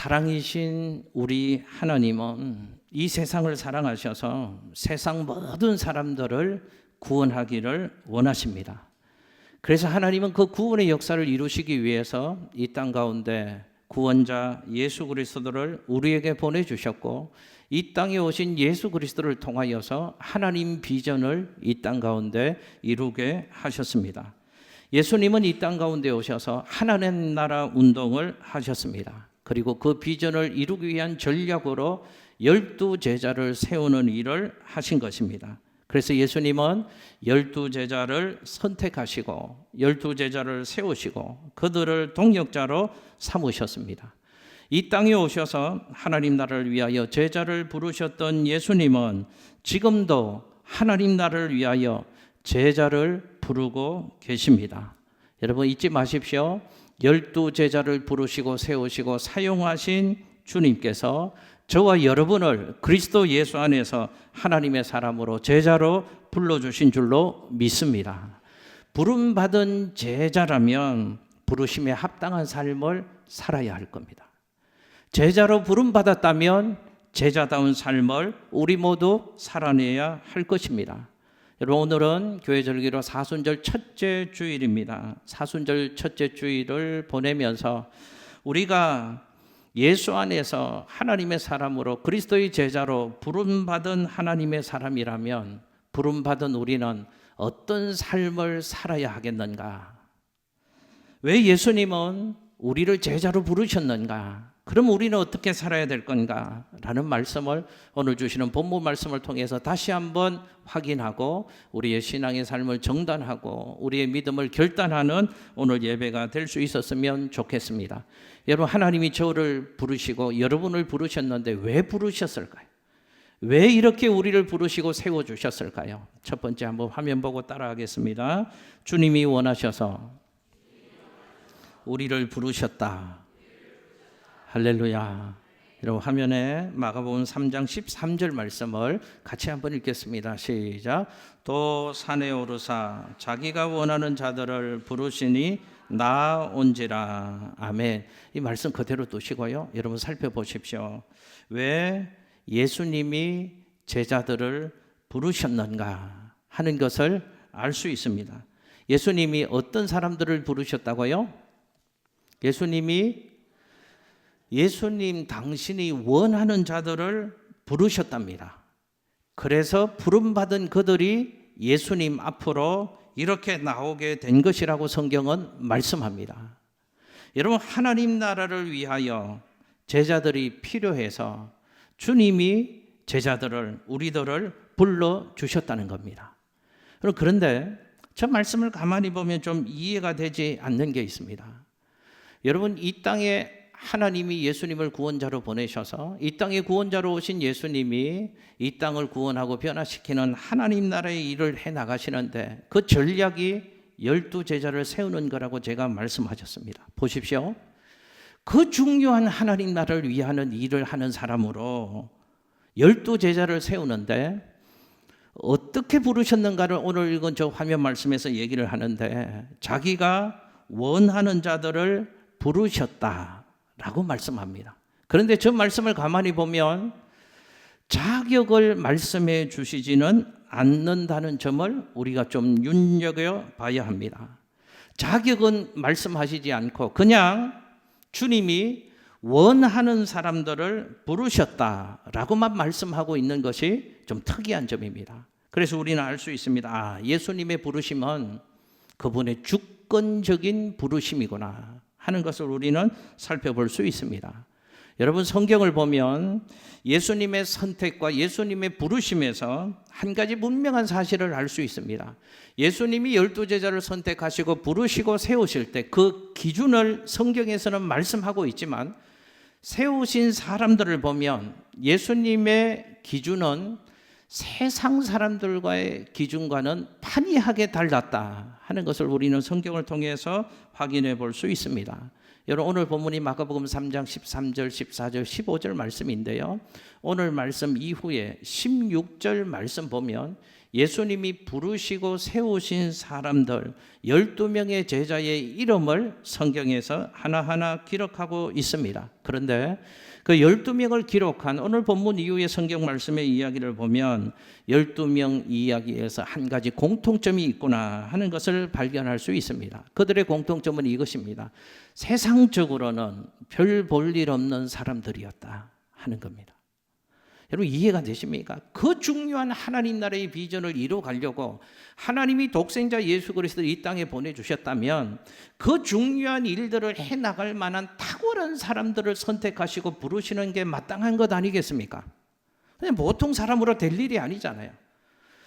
사랑이신 우리 하나님은 이 세상을 사랑하셔서 세상 모든 사람들을 구원하기를 원하십니다. 그래서 하나님은 그 구원의 역사를 이루시기 위해서 이 땅 가운데 구원자 예수 그리스도를 우리에게 보내주셨고, 이 땅에 오신 예수 그리스도를 통하여서 하나님 비전을 이 땅 가운데 이루게 하셨습니다. 예수님은 이 땅 가운데 오셔서 하나님 나라 운동을 하셨습니다. 그리고 그 비전을 이루기 위한 전략으로 12제자를 세우는 일을 하신 것입니다. 그래서 예수님은 12제자를 선택하시고 12제자를 세우시고 그들을 동역자로 삼으셨습니다. 이 땅에 오셔서 하나님 나라를 위하여 제자를 부르셨던 예수님은 지금도 하나님 나라를 위하여 제자를 부르고 계십니다. 여러분 잊지 마십시오. 12제자를 부르시고 세우시고 사용하신 주님께서 저와 여러분을 그리스도 예수 안에서 하나님의 사람으로 제자로 불러주신 줄로 믿습니다. 부름받은 제자라면 부르심에 합당한 삶을 살아야 할 겁니다. 제자로 부름받았다면 제자다운 삶을 우리 모두 살아내야 할 것입니다. 여러분 오늘은 교회 절기로 사순절 첫째 주일입니다. 사순절 첫째 주일을 보내면서 우리가 예수 안에서 하나님의 사람으로 그리스도의 제자로 부름받은 하나님의 사람이라면 부름받은 우리는 어떤 삶을 살아야 하겠는가? 왜 예수님은 우리를 제자로 부르셨는가? 그럼 우리는 어떻게 살아야 될 건가? 라는 말씀을 오늘 주시는 본문 말씀을 통해서 다시 한번 확인하고 우리의 신앙의 삶을 정단하고 우리의 믿음을 결단하는 오늘 예배가 될 수 있었으면 좋겠습니다. 여러분 하나님이 저를 부르시고 여러분을 부르셨는데 왜 부르셨을까요? 왜 이렇게 우리를 부르시고 세워주셨을까요? 첫 번째 한번 화면 보고 따라하겠습니다. 주님이 원하셔서 우리를 부르셨다. 할렐루야. 여러분 화면에 마가복음 3장 13절 말씀을 같이 한번 읽겠습니다. 시작. 또 산에 오르사 자기가 원하는 자들을 부르시니 나온지라. 아멘. 이 말씀 그대로 두시고요. 여러분 살펴보십시오. 왜 예수님이 제자들을 부르셨는가 하는 것을 알 수 있습니다. 예수님이 어떤 사람들을 부르셨다고요? 예수님 당신이 원하는 자들을 부르셨답니다. 그래서 부름받은 그들이 예수님 앞으로 이렇게 나오게 된 것이라고 성경은 말씀합니다. 여러분 하나님 나라를 위하여 제자들이 필요해서 주님이 제자들을 우리들을 불러주셨다는 겁니다. 그런데 저 말씀을 가만히 보면 좀 이해가 되지 않는 게 있습니다. 여러분 이 땅에 하나님이 예수님을 구원자로 보내셔서 이 땅에 구원자로 오신 예수님이 이 땅을 구원하고 변화시키는 하나님 나라의 일을 해나가시는데 그 전략이 12제자를 세우는 거라고 제가 말씀하셨습니다. 보십시오. 그 중요한 하나님 나라를 위하는 일을 하는 사람으로 12제자를 세우는데 어떻게 부르셨는가를 오늘 읽은 저 화면 말씀에서 얘기를 하는데 자기가 원하는 자들을 부르셨다라고 말씀합니다. 그런데 저 말씀을 가만히 보면 자격을 말씀해 주시지는 않는다는 점을 우리가 좀 눈여겨봐야 합니다. 자격은 말씀하시지 않고 그냥 주님이 원하는 사람들을 부르셨다라고만 말씀하고 있는 것이 좀 특이한 점입니다. 그래서 우리는 알 수 있습니다. 예수님의 부르심은 그분의 주권적인 부르심이구나 하는 것을 우리는 살펴볼 수 있습니다. 여러분 성경을 보면 예수님의 선택과 예수님의 부르심에서 한 가지 분명한 사실을 알 수 있습니다. 예수님이 12제자를 선택하시고 부르시고 세우실 때 그 기준을 성경에서는 말씀하고 있지만 세우신 사람들을 보면 예수님의 기준은 세상 사람들과의 기준과는 판이하게 달랐다 하는 것을 우리는 성경을 통해서 확인해 볼 수 있습니다. 여러분 오늘 본문이 마가복음 3장 13절, 14절, 15절 말씀인데요. 오늘 말씀 이후에 16절 말씀 보면 예수님이 부르시고 세우신 사람들 12명의 제자의 이름을 성경에서 하나하나 기록하고 있습니다. 그런데 그 12명을 기록한 오늘 본문 이후의 성경 말씀의 이야기를 보면 12명 이야기에서 한 가지 공통점이 있구나 하는 것을 발견할 수 있습니다. 그들의 공통점은 이것입니다. 세상적으로는 별 볼 일 없는 사람들이었다 하는 겁니다. 여러분 이해가 되십니까? 그 중요한 하나님 나라의 비전을 이루어가려고 하나님이 독생자 예수 그리스도를 이 땅에 보내주셨다면 그 중요한 일들을 해나갈 만한 탁월한 사람들을 선택하시고 부르시는 게 마땅한 것 아니겠습니까? 그냥 보통 사람으로 될 일이 아니잖아요.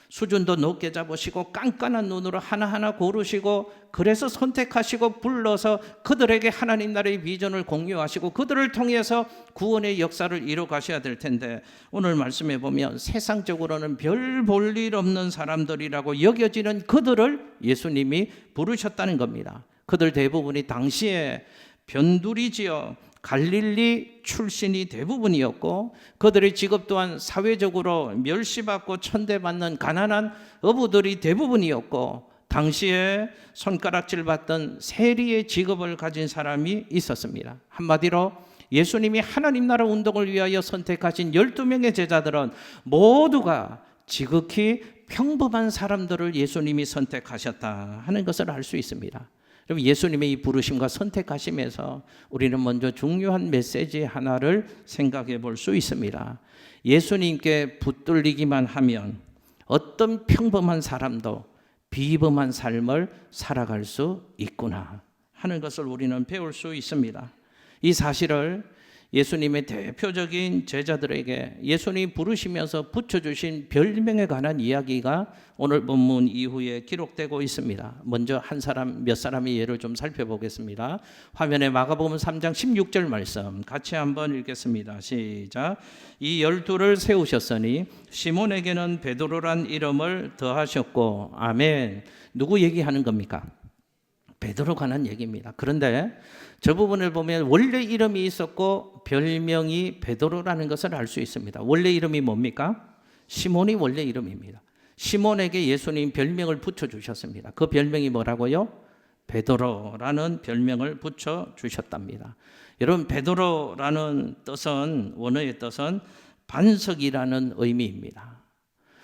수준도 높게 잡으시고 깐깐한 눈으로 하나하나 고르시고 그래서 선택하시고 불러서 그들에게 하나님 나라의 비전을 공유하시고 그들을 통해서 구원의 역사를 이뤄 가셔야 될 텐데 오늘 말씀해 보면 세상적으로는 별 볼 일 없는 사람들이라고 여겨지는 그들을 예수님이 부르셨다는 겁니다. 그들 대부분이 당시에 변두리지어 갈릴리 출신이 대부분이었고 그들의 직업 또한 사회적으로 멸시받고 천대받는 가난한 어부들이 대부분이었고 당시에 손가락질 받던 세리의 직업을 가진 사람이 있었습니다. 한마디로 예수님이 하나님 나라 운동을 위하여 선택하신 12명의 제자들은 모두가 지극히 평범한 사람들을 예수님이 선택하셨다 하는 것을 알 수 있습니다. 예수님의 이 부르심과 선택하심에서 우리는 먼저 중요한 메시지 하나를 생각해 볼 수 있습니다. 예수님께 붙들리기만 하면 어떤 평범한 사람도 비범한 삶을 살아갈 수 있구나 하는 것을 우리는 배울 수 있습니다. 이 사실을 예수님의 대표적인 제자들에게 예수님이 부르시면서 붙여주신 별명에 관한 이야기가 오늘 본문 이후에 기록되고 있습니다. 먼저 몇 사람의 예를 좀 살펴보겠습니다. 화면에 마가복음 3장 16절 말씀 같이 한번 읽겠습니다. 시작. 이 12를 세우셨으니 시몬에게는 베드로란 이름을 더하셨고 아멘. 누구 얘기하는 겁니까? 베드로 관한 얘기입니다. 그런데 저 부분을 보면 원래 이름이 있었고 별명이 베드로라는 것을 알 수 있습니다. 원래 이름이 뭡니까? 시몬이 원래 이름입니다. 시몬에게 예수님 별명을 붙여주셨습니다. 그 별명이 뭐라고요? 베드로라는 별명을 붙여주셨답니다. 여러분 베드로라는 뜻은 원어의 뜻은 반석이라는 의미입니다.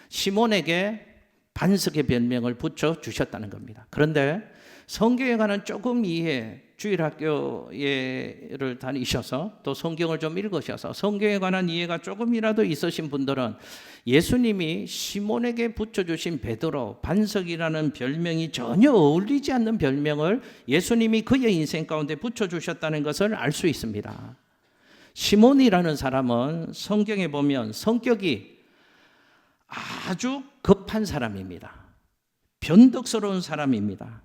시몬에게 반석의 별명을 붙여주셨다는 겁니다. 그런데 성경에 관한 조금 주일학교를 다니셔서 또 성경을 좀 읽으셔서 성경에 관한 이해가 조금이라도 있으신 분들은 예수님이 시몬에게 붙여주신 베드로, 반석이라는 별명이 전혀 어울리지 않는 별명을 예수님이 그의 인생 가운데 붙여주셨다는 것을 알 수 있습니다. 시몬이라는 사람은 성경에 보면 성격이 아주 급한 사람입니다. 변덕스러운 사람입니다.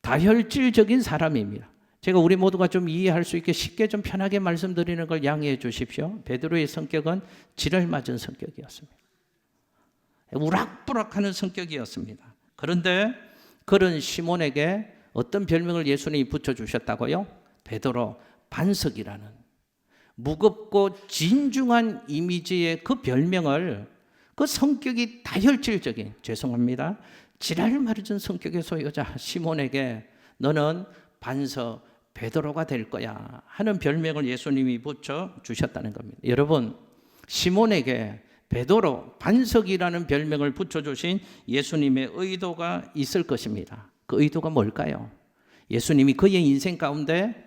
다혈질적인 사람입니다. 제가 우리 모두가 좀 이해할 수 있게 쉽게 좀 편하게 말씀드리는 걸 양해해 주십시오. 베드로의 성격은 지랄 맞은 성격이었습니다. 우락부락하는 성격이었습니다. 그런데 그런 시몬에게 어떤 별명을 예수님이 붙여주셨다고요? 베드로, 반석이라는 무겁고 진중한 이미지의 그 별명을 그 성격이 다혈질적인 죄송합니다. 지랄 맞은 성격의 소유자 시몬에게 너는 반석 베드로가 될 거야 하는 별명을 예수님이 붙여주셨다는 겁니다. 여러분 시몬에게 베드로 반석이라는 별명을 붙여주신 예수님의 의도가 있을 것입니다. 그 의도가 뭘까요? 예수님이 그의 인생 가운데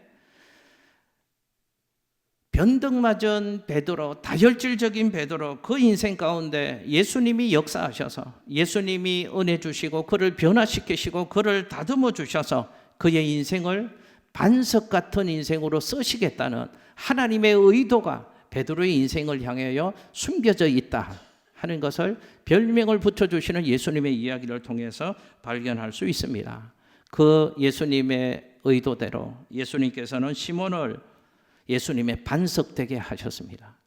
변덕맞은 베드로, 다혈질적인 베드로 그 인생 가운데 예수님이 역사하셔서 예수님이 은혜 주시고 그를 변화시키시고 그를 다듬어 주셔서 그의 인생을 반석 같은 인생으로 쓰시겠다는 하나님의 의도가 베드로의 인생을 향하여 숨겨져 있다 하는 것을 별명을 붙여주시는 예수님의 이야기를 통해서 발견할 수 있습니다. 그 예수님의 의도대로 예수님께서는 시몬을 예수님의 반석되게 하셨습니다.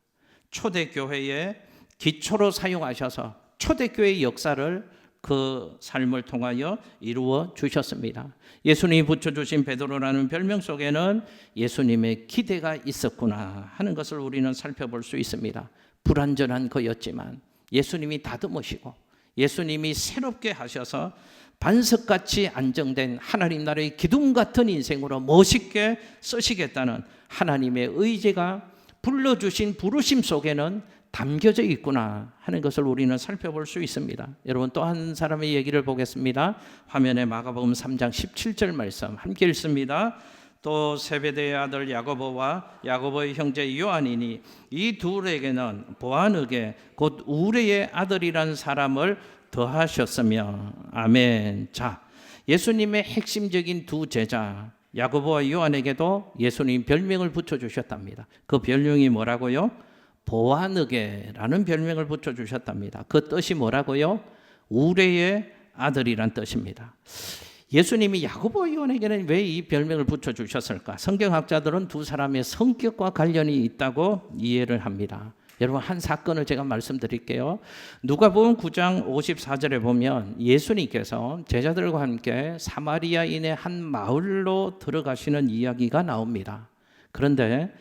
초대교회의 기초로 사용하셔서 초대교회의 역사를 그 삶을 통하여 이루어 주셨습니다. 예수님이 붙여주신 베드로라는 별명 속에는 예수님의 기대가 있었구나 하는 것을 우리는 살펴볼 수 있습니다. 불완전한 그였지만 예수님이 다듬으시고 예수님이 새롭게 하셔서 반석같이 안정된 하나님 나라의 기둥 같은 인생으로 멋있게 쓰시겠다는 하나님의 의지가 불러주신 부르심 속에는 담겨져 있구나 하는 것을 우리는 살펴볼 수 있습니다. 여러분 또 한 사람의 얘기를 보겠습니다. 화면에 마가복음 3장 17절 말씀 함께 읽습니다. 또 세베대의 아들 야고보와 야고보의 형제 요한이니 이 둘에게는 보아느게 곧 우레의 아들이란 사람을 더하셨으며. 아멘. 자, 예수님의 핵심적인 두 제자 야고보와 요한에게도 예수님 별명을 붙여주셨답니다. 그 별명이 뭐라고요? 보아느게라는 별명을 붙여주셨답니다. 그 뜻이 뭐라고요? 우레의 아들이란 뜻입니다. 예수님이 야고보와 요한에게는 왜 이 별명을 붙여주셨을까? 성경학자들은 두 사람의 성격과 관련이 있다고 이해를 합니다. 여러분 한 사건을 제가 말씀드릴게요. 누가복음 9장 54절에 보면 예수님께서 제자들과 함께 사마리아인의 한 마을로 들어가시는 이야기가 나옵니다. 그런데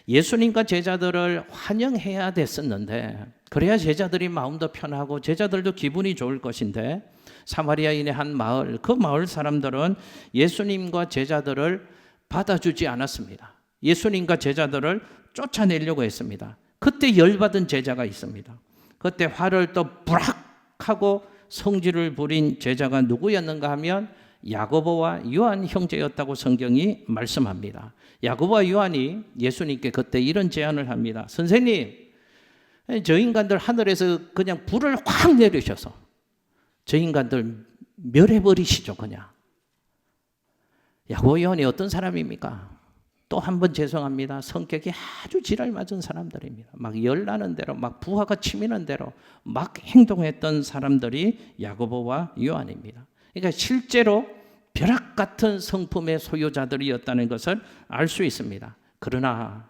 예수님과 제자들을 환영해야 됐었는데 그래야 제자들이 마음도 편하고 제자들도 기분이 좋을 것인데 사마리아인의 한 마을, 그 마을 사람들은 예수님과 제자들을 받아주지 않았습니다. 예수님과 제자들을 쫓아내려고 했습니다. 그때 열받은 제자가 있습니다. 그때 화를 또 부락하고 성질을 부린 제자가 누구였는가 하면 야고보와 요한 형제였다고 성경이 말씀합니다. 야고보와 요한이 예수님께 그때 이런 제안을 합니다. 선생님, 저 인간들 하늘에서 그냥 불을 확 내리셔서 저 인간들 멸해버리시죠 그냥. 야고보 요한이 어떤 사람입니까? 또 한 번 죄송합니다. 성격이 아주 지랄 맞은 사람들입니다. 막 열나는 대로 막 부하가 치미는 대로 막 행동했던 사람들이 야고보와 요한입니다. 그러니까 실제로 벼락 같은 성품의 소유자들이었다는 것을 알 수 있습니다. 그러나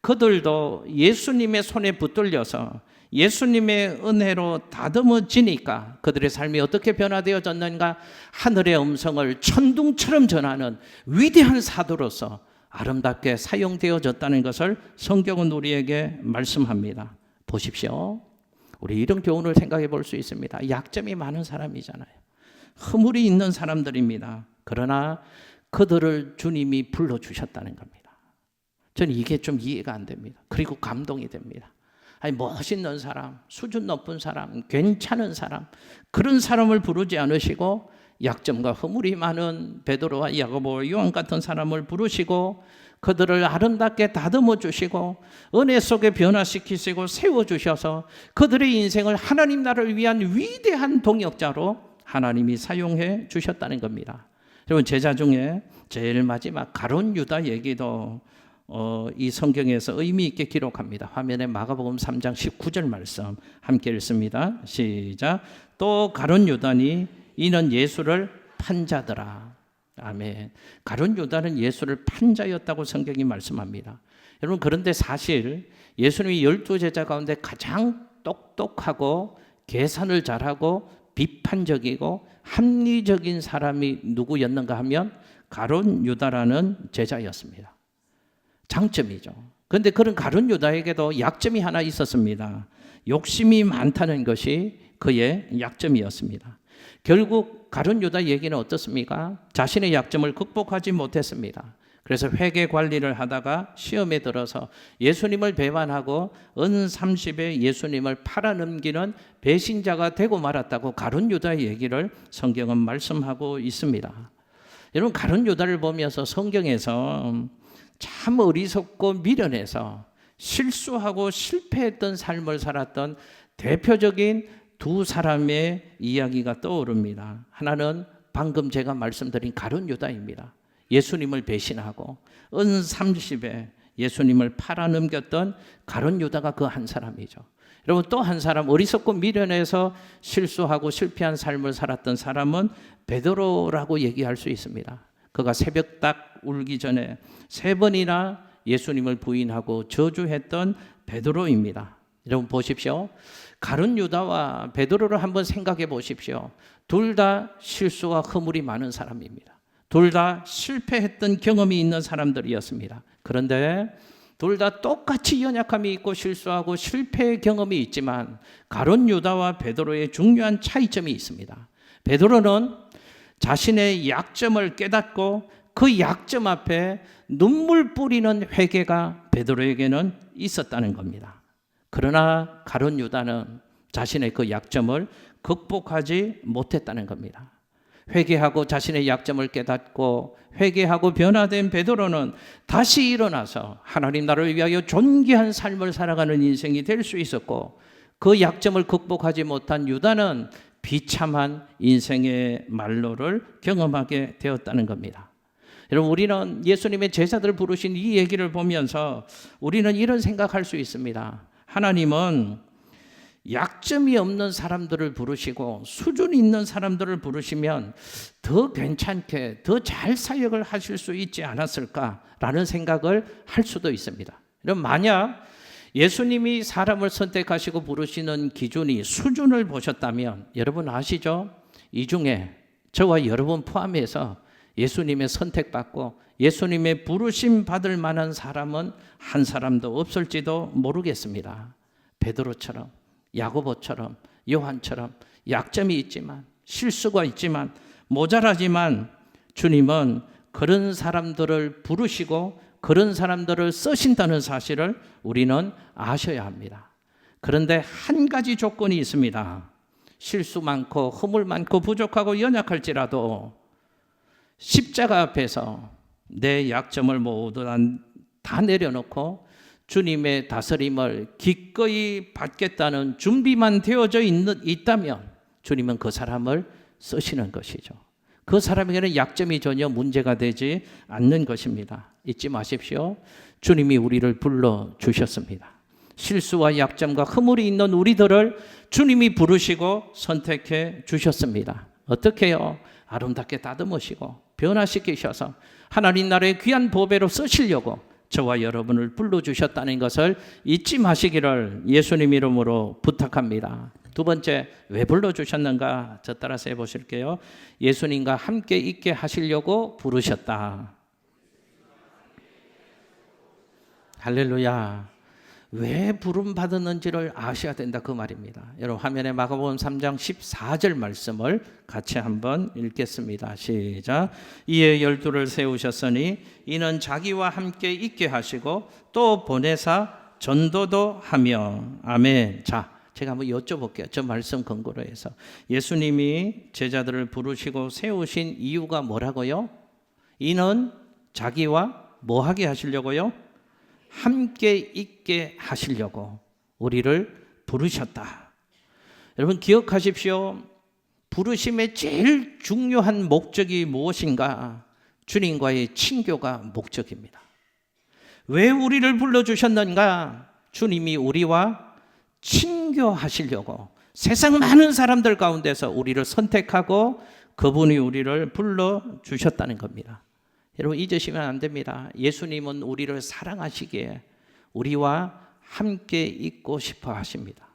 그들도 예수님의 손에 붙들려서 예수님의 은혜로 다듬어지니까 그들의 삶이 어떻게 변화되어졌는가? 하늘의 음성을 천둥처럼 전하는 위대한 사도로서 아름답게 사용되어졌다는 것을 성경은 우리에게 말씀합니다. 보십시오. 우리 이런 교훈을 생각해 볼 수 있습니다. 약점이 많은 사람이잖아요. 허물이 있는 사람들입니다. 그러나 그들을 주님이 불러주셨다는 겁니다. 저는 이게 좀 이해가 안 됩니다. 그리고 감동이 됩니다. 아니 멋있는 사람, 수준 높은 사람, 괜찮은 사람, 그런 사람을 부르지 않으시고 약점과 허물이 많은 베드로와 야고보, 요한 같은 사람을 부르시고 그들을 아름답게 다듬어 주시고 은혜 속에 변화시키시고 세워주셔서 그들의 인생을 하나님 나라를 위한 위대한 동역자로 하나님이 사용해 주셨다는 겁니다. 여러분 제자 중에 제일 마지막 가룟 유다 얘기도 이 성경에서 의미 있게 기록합니다. 화면에 마가복음 3장 19절 말씀 함께 읽습니다. 시작. 또 가룟 유다니 이는 예수를 판 자더라. 아멘. 가룟 유다는 예수를 판 자였다고 성경이 말씀합니다. 여러분 그런데 사실 예수님이 12제자 가운데 가장 똑똑하고 계산을 잘하고 비판적이고 합리적인 사람이 누구였는가 하면 가룟 유다라는 제자였습니다. 장점이죠. 그런데 그런 가룟 유다에게도 약점이 하나 있었습니다. 욕심이 많다는 것이 그의 약점이었습니다. 결국 가룟 유다 얘기는 어떻습니까? 자신의 약점을 극복하지 못했습니다. 그래서 회계 관리를 하다가 시험에 들어서 예수님을 배반하고 은 30에 예수님을 팔아넘기는 배신자가 되고 말았다고 가룟 유다의 얘기를 성경은 말씀하고 있습니다. 여러분 가룟 유다를 보면서 성경에서 참 어리석고 미련해서 실수하고 실패했던 삶을 살았던 대표적인 두 사람의 이야기가 떠오릅니다. 하나는 방금 제가 말씀드린 가룟 유다입니다. 예수님을 배신하고 은 30에 예수님을 팔아넘겼던 가룟 유다가 그 한 사람이죠. 여러분 또 한 사람 어리석고 미련해서 실수하고 실패한 삶을 살았던 사람은 베드로라고 얘기할 수 있습니다. 그가 새벽 딱 울기 전에 3번이나 예수님을 부인하고 저주했던 베드로입니다. 여러분 보십시오. 가룟 유다와 베드로를 한번 생각해 보십시오. 둘 다 실수와 허물이 많은 사람입니다. 둘 다 실패했던 경험이 있는 사람들이었습니다. 그런데 둘 다 똑같이 연약함이 있고 실수하고 실패의 경험이 있지만 가룟 유다와 베드로의 중요한 차이점이 있습니다. 베드로는 자신의 약점을 깨닫고 그 약점 앞에 눈물 뿌리는 회개가 베드로에게는 있었다는 겁니다. 그러나 가룟 유다는 자신의 그 약점을 극복하지 못했다는 겁니다. 회개하고 자신의 약점을 깨닫고 회개하고 변화된 베드로는 다시 일어나서 하나님 나라를 위하여 존귀한 삶을 살아가는 인생이 될 수 있었고, 그 약점을 극복하지 못한 유다는 비참한 인생의 말로를 경험하게 되었다는 겁니다. 여러분, 우리는 예수님의 제자들 부르신 이 얘기를 보면서 우리는 이런 생각할 수 있습니다. 하나님은 약점이 없는 사람들을 부르시고 수준 있는 사람들을 부르시면 더 괜찮게 더 잘 사역을 하실 수 있지 않았을까라는 생각을 할 수도 있습니다. 그럼 만약 예수님이 사람을 선택하시고 부르시는 기준이 수준을 보셨다면 여러분 아시죠? 이 중에 저와 여러분 포함해서 예수님의 선택받고 예수님의 부르심 받을 만한 사람은 한 사람도 없을지도 모르겠습니다. 베드로처럼, 야고보처럼, 요한처럼 약점이 있지만, 실수가 있지만, 모자라지만 주님은 그런 사람들을 부르시고 그런 사람들을 쓰신다는 사실을 우리는 아셔야 합니다. 그런데 한 가지 조건이 있습니다. 실수 많고 허물 많고 부족하고 연약할지라도 십자가 앞에서 내 약점을 모두 다 내려놓고 주님의 다스림을 기꺼이 받겠다는 준비만 되어져 있다면 주님은 그 사람을 쓰시는 것이죠. 그 사람에게는 약점이 전혀 문제가 되지 않는 것입니다. 잊지 마십시오. 주님이 우리를 불러주셨습니다. 실수와 약점과 허물이 있는 우리들을 주님이 부르시고 선택해 주셨습니다. 어떻게 해요? 아름답게 다듬으시고 변화시키셔서 하나님 나라의 귀한 보배로 쓰시려고 저와 여러분을 불러주셨다는 것을 잊지 마시기를 예수님 이름으로 부탁합니다. 두 번째, 왜 불러주셨는가? 저 따라서 해보실게요. 예수님과 함께 있게 하시려고 부르셨다. 할렐루야. 왜 부름받았는지를 아셔야 된다, 그 말입니다. 여러분 화면에 마가복음 3장 14절 말씀을 같이 한번 읽겠습니다. 시작. 이에 12를 세우셨으니 이는 자기와 함께 있게 하시고 또 보내사 전도도 하며. 아멘. 자, 제가 한번 여쭤볼게요. 저 말씀 근거로 해서 예수님이 제자들을 부르시고 세우신 이유가 뭐라고요? 이는 자기와 뭐 하게 하시려고요? 함께 있게 하시려고 우리를 부르셨다. 여러분 기억하십시오. 부르심의 제일 중요한 목적이 무엇인가? 주님과의 친교가 목적입니다. 왜 우리를 불러주셨는가? 주님이 우리와 친교하시려고 세상 많은 사람들 가운데서 우리를 선택하고 그분이 우리를 불러주셨다는 겁니다. 여러분 잊으시면 안 됩니다. 예수님은 우리를 사랑하시기에 우리와 함께 있고 싶어 하십니다.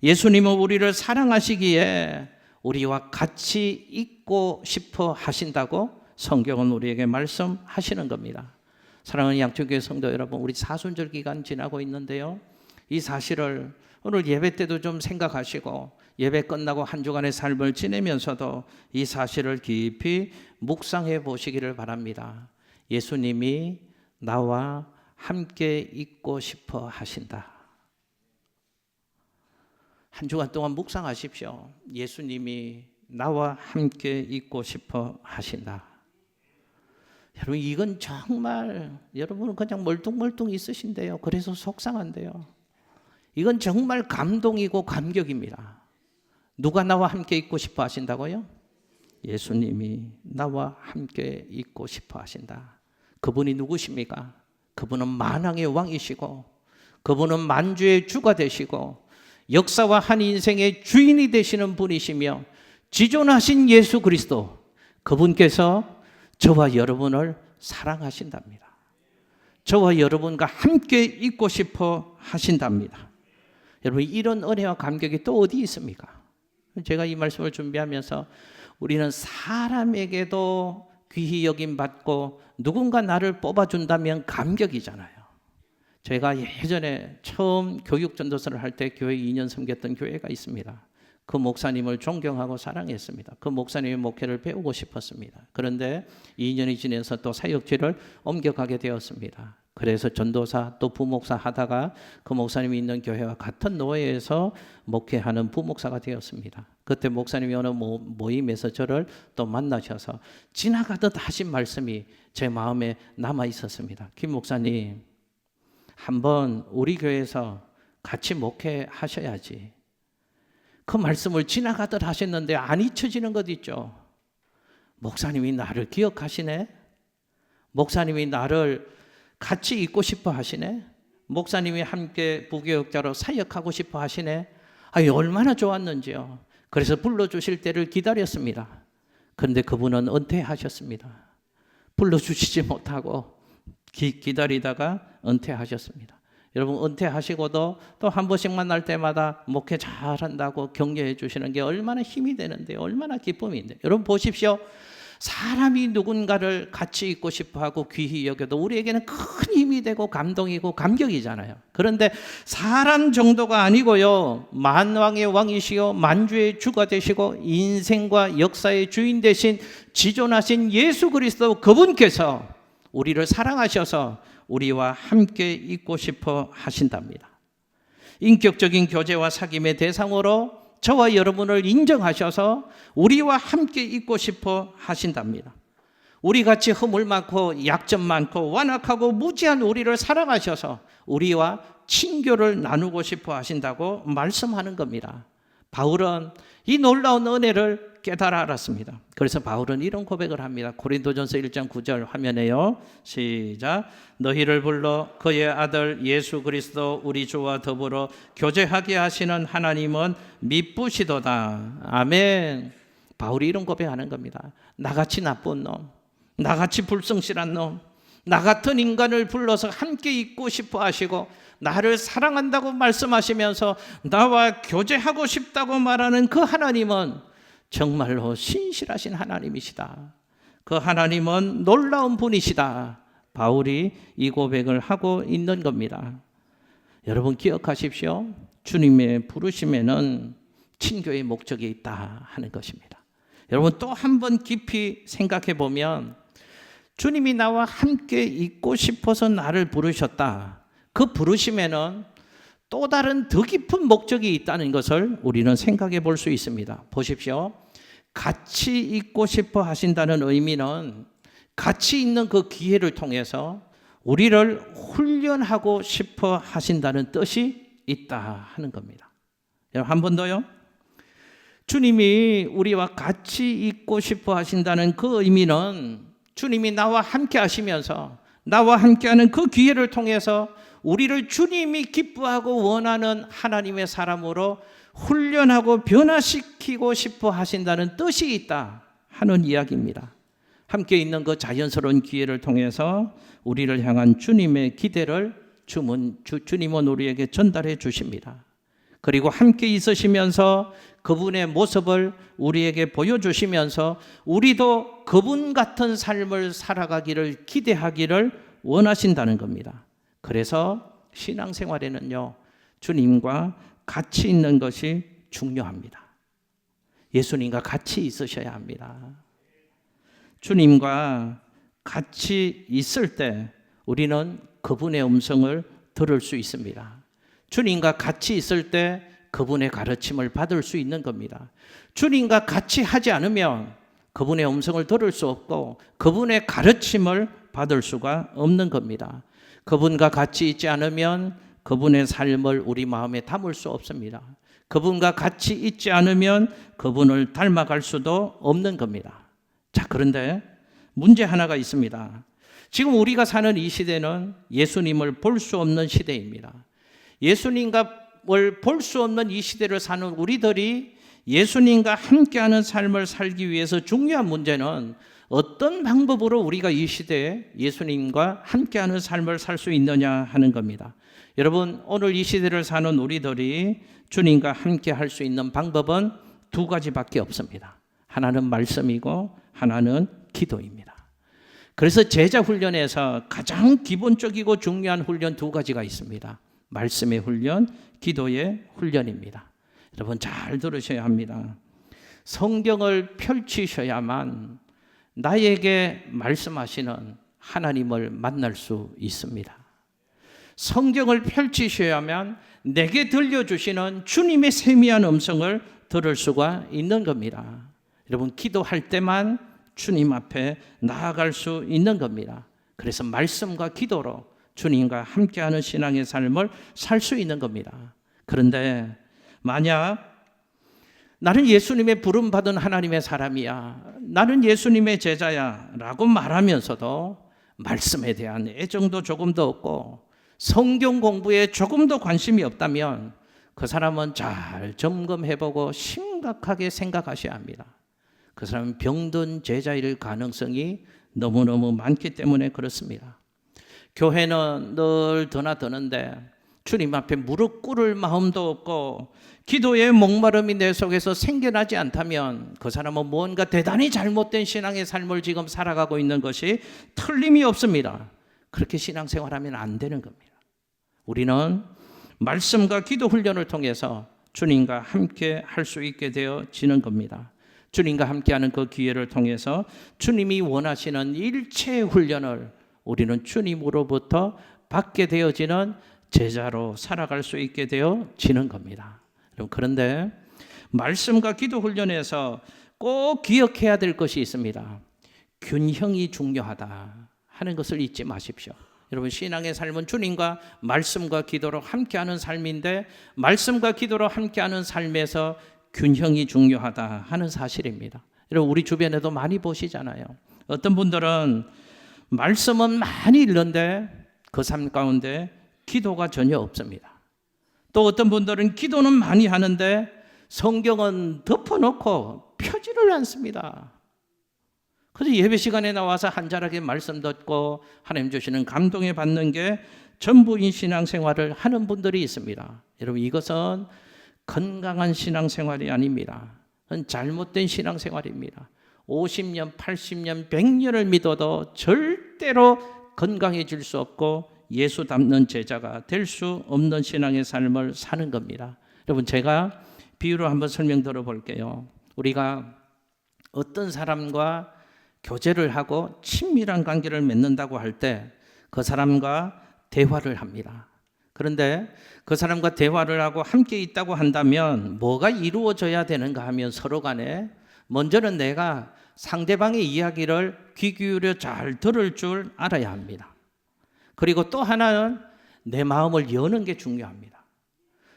예수님은 우리를 사랑하시기에 우리와 같이 있고 싶어 하신다고 성경은 우리에게 말씀하시는 겁니다. 사랑하는 양천교회 성도 여러분, 우리 사순절 기간 지나고 있는데요, 이 사실을 오늘 예배 때도 좀 생각하시고 예배 끝나고 한 주간의 삶을 지내면서도 이 사실을 깊이 묵상해 보시기를 바랍니다. 예수님이 나와 함께 있고 싶어 하신다. 한 주간 동안 묵상하십시오. 예수님이 나와 함께 있고 싶어 하신다. 여러분 이건 정말 여러분은 그냥 멀뚱멀뚱 있으신데요. 그래서 속상한데요. 이건 정말 감동이고 감격입니다. 누가 나와 함께 있고 싶어 하신다고요? 예수님이 나와 함께 있고 싶어 하신다. 그분이 누구십니까? 그분은 만왕의 왕이시고 그분은 만주의 주가 되시고 역사와 한 인생의 주인이 되시는 분이시며 지존하신 예수 그리스도, 그분께서 저와 여러분을 사랑하신답니다. 저와 여러분과 함께 있고 싶어 하신답니다. 여러분 이런 은혜와 감격이 또 어디 있습니까? 제가 이 말씀을 준비하면서 우리는 사람에게도 귀히 여김받고 누군가 나를 뽑아준다면 감격이잖아요. 제가 예전에 처음 교육 전도서를 할 때 교회 2년 섬겼던 교회가 있습니다. 그 목사님을 존경하고 사랑했습니다. 그 목사님의 목회를 배우고 싶었습니다. 그런데 2년이 지나서 또 사역지를 옮겨가게 되었습니다. 그래서 전도사 또 부목사 하다가 그 목사님이 있는 교회와 같은 노예에서 목회하는 부목사가 되었습니다. 그때 목사님이 어느 모임에서 저를 또 만나셔서 지나가듯 하신 말씀이 제 마음에 남아 있었습니다. 김 목사님, 한번 우리 교회에서 같이 목회하셔야지. 그 말씀을 지나가듯 하셨는데 안 잊혀지는 것 있죠. 목사님이 나를 기억하시네. 목사님이 나를 같이 있고 싶어 하시네. 목사님이 함께 부교역자로 사역하고 싶어 하시네. 얼마나 좋았는지요. 그래서 불러주실 때를 기다렸습니다. 그런데 그분은 은퇴하셨습니다. 불러주시지 못하고 기다리다가 은퇴하셨습니다. 여러분, 은퇴하시고도 또 한 번씩 만날 때마다 목회 잘한다고 격려해 주시는 게 얼마나 힘이 되는데요. 얼마나 기쁨인데. 여러분 보십시오. 사람이 누군가를 같이 있고 싶어하고 귀히 여겨도 우리에게는 큰 힘이 되고 감동이고 감격이잖아요. 그런데 사람 정도가 아니고요, 만왕의 왕이시요 만주의 주가 되시고 인생과 역사의 주인 되신 지존하신 예수 그리스도 그분께서 우리를 사랑하셔서 우리와 함께 있고 싶어 하신답니다. 인격적인 교제와 사귐의 대상으로 저와 여러분을 인정하셔서 우리와 함께 있고 싶어 하신답니다. 우리같이 허물 많고 약점 많고 완악하고 무지한 우리를 사랑하셔서 우리와 친교를 나누고 싶어 하신다고 말씀하는 겁니다. 바울은 이 놀라운 은혜를 깨달아 알았습니다. 그래서 바울은 이런 고백을 합니다. 고린도전서 1장 9절 화면에요. 시작. 너희를 불러 그의 아들 예수 그리스도 우리 주와 더불어 교제하게 하시는 하나님은 미쁘시도다. 아멘. 바울이 이런 고백하는 겁니다. 나같이 나쁜 놈, 나같이 불성실한 놈, 나 같은 인간을 불러서 함께 있고 싶어 하시고 나를 사랑한다고 말씀하시면서 나와 교제하고 싶다고 말하는 그 하나님은 정말로 신실하신 하나님이시다. 그 하나님은 놀라운 분이시다. 바울이 이 고백을 하고 있는 겁니다. 여러분 기억하십시오. 주님의 부르심에는 친교의 목적이 있다 하는 것입니다. 여러분 또 한 번 깊이 생각해 보면 주님이 나와 함께 있고 싶어서 나를 부르셨다. 그 부르심에는 또 다른 더 깊은 목적이 있다는 것을 우리는 생각해 볼 수 있습니다. 보십시오. 같이 있고 싶어 하신다는 의미는 같이 있는 그 기회를 통해서 우리를 훈련하고 싶어 하신다는 뜻이 있다 하는 겁니다. 한 번 더요. 주님이 우리와 같이 있고 싶어 하신다는 그 의미는 주님이 나와 함께 하시면서 나와 함께하는 그 기회를 통해서 우리를 주님이 기뻐하고 원하는 하나님의 사람으로 훈련하고 변화시키고 싶어 하신다는 뜻이 있다 하는 이야기입니다. 함께 있는 그 자연스러운 기회를 통해서 우리를 향한 주님의 기대를 주님은 우리에게 전달해 주십니다. 그리고 함께 있으시면서 그분의 모습을 우리에게 보여주시면서 우리도 그분 같은 삶을 살아가기를 기대하기를 원하신다는 겁니다. 그래서 신앙생활에는요, 주님과 같이 있는 것이 중요합니다. 예수님과 같이 있으셔야 합니다. 주님과 같이 있을 때 우리는 그분의 음성을 들을 수 있습니다. 주님과 같이 있을 때 그분의 가르침을 받을 수 있는 겁니다. 주님과 같이 하지 않으면 그분의 음성을 들을 수 없고 그분의 가르침을 받을 수가 없는 겁니다. 그분과 같이 있지 않으면 그분의 삶을 우리 마음에 담을 수 없습니다. 그분과 같이 있지 않으면 그분을 닮아갈 수도 없는 겁니다. 자, 그런데 문제 하나가 있습니다. 지금 우리가 사는 이 시대는 예수님을 볼 수 없는 시대입니다. 예수님을 볼 수 없는 이 시대를 사는 우리들이 예수님과 함께하는 삶을 살기 위해서 중요한 문제는 어떤 방법으로 우리가 이 시대에 예수님과 함께하는 삶을 살 수 있느냐 하는 겁니다. 여러분, 오늘 이 시대를 사는 우리들이 주님과 함께 할 수 있는 방법은 두 가지밖에 없습니다. 하나는 말씀이고 하나는 기도입니다. 그래서 제자 훈련에서 가장 기본적이고 중요한 훈련 두 가지가 있습니다. 말씀의 훈련, 기도의 훈련입니다. 여러분 잘 들으셔야 합니다. 성경을 펼치셔야만 나에게 말씀하시는 하나님을 만날 수 있습니다. 성경을 펼치셔야만 내게 들려주시는 주님의 세미한 음성을 들을 수가 있는 겁니다. 여러분 기도할 때만 주님 앞에 나아갈 수 있는 겁니다. 그래서 말씀과 기도로 주님과 함께하는 신앙의 삶을 살 수 있는 겁니다. 그런데 만약 나는 예수님의 부름받은 하나님의 사람이야, 나는 예수님의 제자야 라고 말하면서도 말씀에 대한 애정도 조금도 없고 성경 공부에 조금도 관심이 없다면 그 사람은 잘 점검해보고 심각하게 생각하셔야 합니다. 그 사람은 병든 제자일 가능성이 너무너무 많기 때문에 그렇습니다. 교회는 늘 드나 드는데 주님 앞에 무릎 꿇을 마음도 없고 기도의 목마름이 내 속에서 생겨나지 않다면 그 사람은 뭔가 대단히 잘못된 신앙의 삶을 지금 살아가고 있는 것이 틀림이 없습니다. 그렇게 신앙생활하면 안 되는 겁니다. 우리는 말씀과 기도 훈련을 통해서 주님과 함께 할 수 있게 되어지는 겁니다. 주님과 함께하는 그 기회를 통해서 주님이 원하시는 일체의 훈련을 우리는 주님으로부터 받게 되어지는 제자로 살아갈 수 있게 되어지는 겁니다. 그런데 말씀과 기도 훈련에서 꼭 기억해야 될 것이 있습니다. 균형이 중요하다 하는 것을 잊지 마십시오. 여러분 신앙의 삶은 주님과 말씀과 기도로 함께하는 삶인데 말씀과 기도로 함께하는 삶에서 균형이 중요하다 하는 사실입니다. 여러분 우리 주변에도 많이 보시잖아요. 어떤 분들은 말씀은 많이 읽는데 그 삶 가운데 기도가 전혀 없습니다. 또 어떤 분들은 기도는 많이 하는데 성경은 덮어놓고 펴지를 않습니다. 그래서 예배 시간에 나와서 한자락에 말씀 듣고 하나님 주시는 감동에 받는 게 전부인 신앙생활을 하는 분들이 있습니다. 여러분 이것은 건강한 신앙생활이 아닙니다. 잘못된 신앙생활입니다. 50년, 80년, 100년을 믿어도 절대로 건강해질 수 없고 예수 닮는 제자가 될 수 없는 신앙의 삶을 사는 겁니다. 여러분 제가 비유로 한번 설명 들어볼게요. 우리가 어떤 사람과 교제를 하고 친밀한 관계를 맺는다고 할 때 그 사람과 대화를 합니다. 그런데 그 사람과 대화를 하고 함께 있다고 한다면 뭐가 이루어져야 되는가 하면 서로 간에 먼저는 내가 상대방의 이야기를 귀 기울여 잘 들을 줄 알아야 합니다. 그리고 또 하나는 내 마음을 여는 게 중요합니다.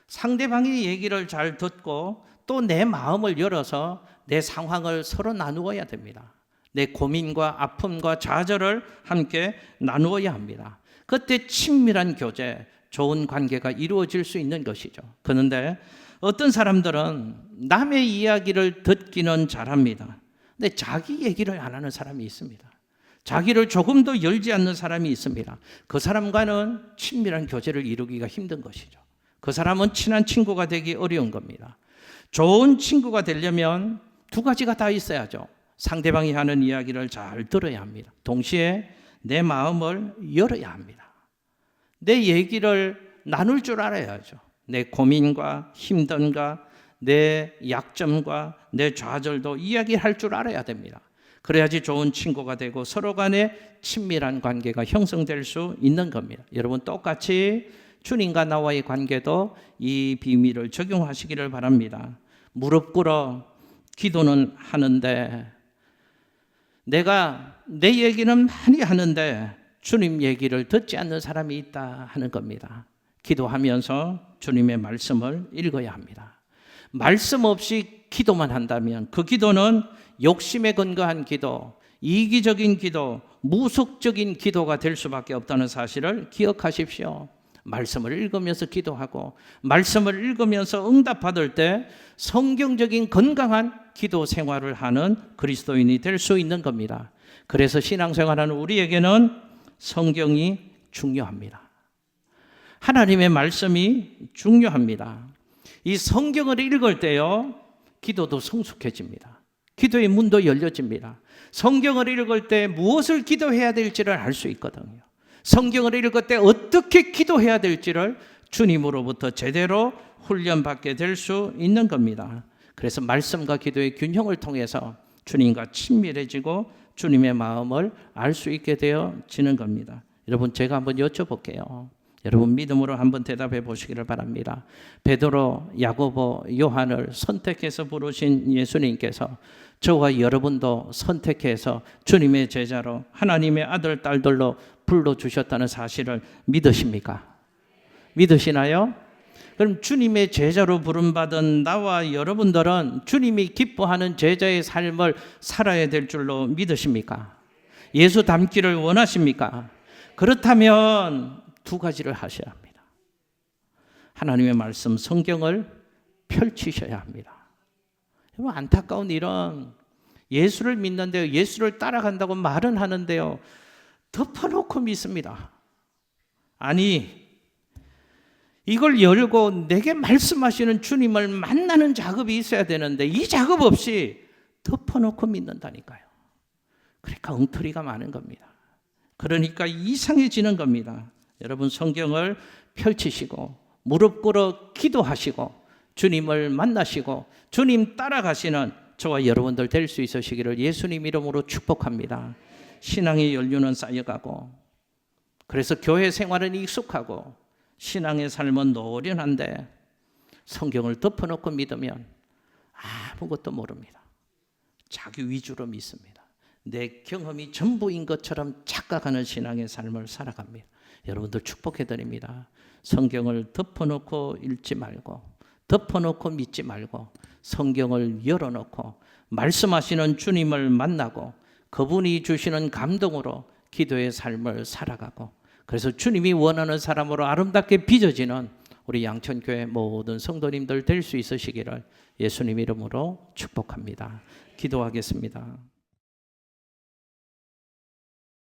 상대방의 얘기를 잘 듣고 또 내 마음을 열어서 내 상황을 서로 나누어야 됩니다. 내 고민과 아픔과 좌절을 함께 나누어야 합니다. 그때 친밀한 교제, 좋은 관계가 이루어질 수 있는 것이죠. 그런데 어떤 사람들은 남의 이야기를 듣기는 잘합니다. 근데 자기 얘기를 안 하는 사람이 있습니다. 자기를 조금도 열지 않는 사람이 있습니다. 그 사람과는 친밀한 교제를 이루기가 힘든 것이죠. 그 사람은 친한 친구가 되기 어려운 겁니다. 좋은 친구가 되려면 두 가지가 다 있어야죠. 상대방이 하는 이야기를 잘 들어야 합니다. 동시에 내 마음을 열어야 합니다. 내 얘기를 나눌 줄 알아야죠. 내 고민과 힘든가 내 약점과 내 좌절도 이야기할 줄 알아야 됩니다. 그래야지 좋은 친구가 되고 서로 간에 친밀한 관계가 형성될 수 있는 겁니다. 여러분 똑같이 주님과 나와의 관계도 이 비밀을 적용하시기를 바랍니다. 무릎 꿇어 기도는 하는데 내가 내 얘기는 많이 하는데 주님 얘기를 듣지 않는 사람이 있다 하는 겁니다. 기도하면서 주님의 말씀을 읽어야 합니다. 말씀 없이 기도만 한다면 그 기도는 욕심에 근거한 기도, 이기적인 기도, 무속적인 기도가 될 수밖에 없다는 사실을 기억하십시오. 말씀을 읽으면서 기도하고 말씀을 읽으면서 응답받을 때 성경적인 건강한 기도 생활을 하는 그리스도인이 될 수 있는 겁니다. 그래서 신앙생활하는 우리에게는 성경이 중요합니다. 하나님의 말씀이 중요합니다. 이 성경을 읽을 때요, 기도도 성숙해집니다. 기도의 문도 열려집니다. 성경을 읽을 때 무엇을 기도해야 될지를 알 수 있거든요. 성경을 읽을 때 어떻게 기도해야 될지를 주님으로부터 제대로 훈련받게 될 수 있는 겁니다. 그래서 말씀과 기도의 균형을 통해서 주님과 친밀해지고 주님의 마음을 알 수 있게 되어지는 겁니다. 여러분, 제가 한번 여쭤볼게요. 여러분, 믿음으로 한번 대답해 보시기를 바랍니다. 베드로, 야고보, 요한을 선택해서 부르신 예수님께서 저와 여러분도 선택해서 주님의 제자로 하나님의 아들, 딸들로 불러주셨다는 사실을 믿으십니까? 믿으시나요? 그럼 주님의 제자로 부름받은 나와 여러분들은 주님이 기뻐하는 제자의 삶을 살아야 될 줄로 믿으십니까? 예수 닮기를 원하십니까? 그렇다면 두 가지를 하셔야 합니다. 하나님의 말씀, 성경을 펼치셔야 합니다. 여러분, 안타까운 일은 예수를 믿는데요, 예수를 따라간다고 말은 하는데요, 덮어놓고 믿습니다. 아니, 이걸 열고 내게 말씀하시는 주님을 만나는 작업이 있어야 되는데 이 작업 없이 덮어놓고 믿는다니까요. 그러니까 엉터리가 많은 겁니다. 그러니까 이상해지는 겁니다. 여러분, 성경을 펼치시고 무릎 꿇어 기도하시고 주님을 만나시고 주님 따라가시는 저와 여러분들 될 수 있으시기를 예수님 이름으로 축복합니다. 신앙의 연륜은 쌓여가고, 그래서 교회 생활은 익숙하고 신앙의 삶은 노련한데 성경을 덮어놓고 믿으면 아무것도 모릅니다. 자기 위주로 믿습니다. 내 경험이 전부인 것처럼 착각하는 신앙의 삶을 살아갑니다. 여러분들 축복해드립니다. 성경을 덮어놓고 읽지 말고, 덮어놓고 믿지 말고, 성경을 열어놓고 말씀하시는 주님을 만나고 그분이 주시는 감동으로 기도의 삶을 살아가고, 그래서 주님이 원하는 사람으로 아름답게 빚어지는 우리 양천교회 모든 성도님들 될 수 있으시기를 예수님 이름으로 축복합니다. 기도하겠습니다.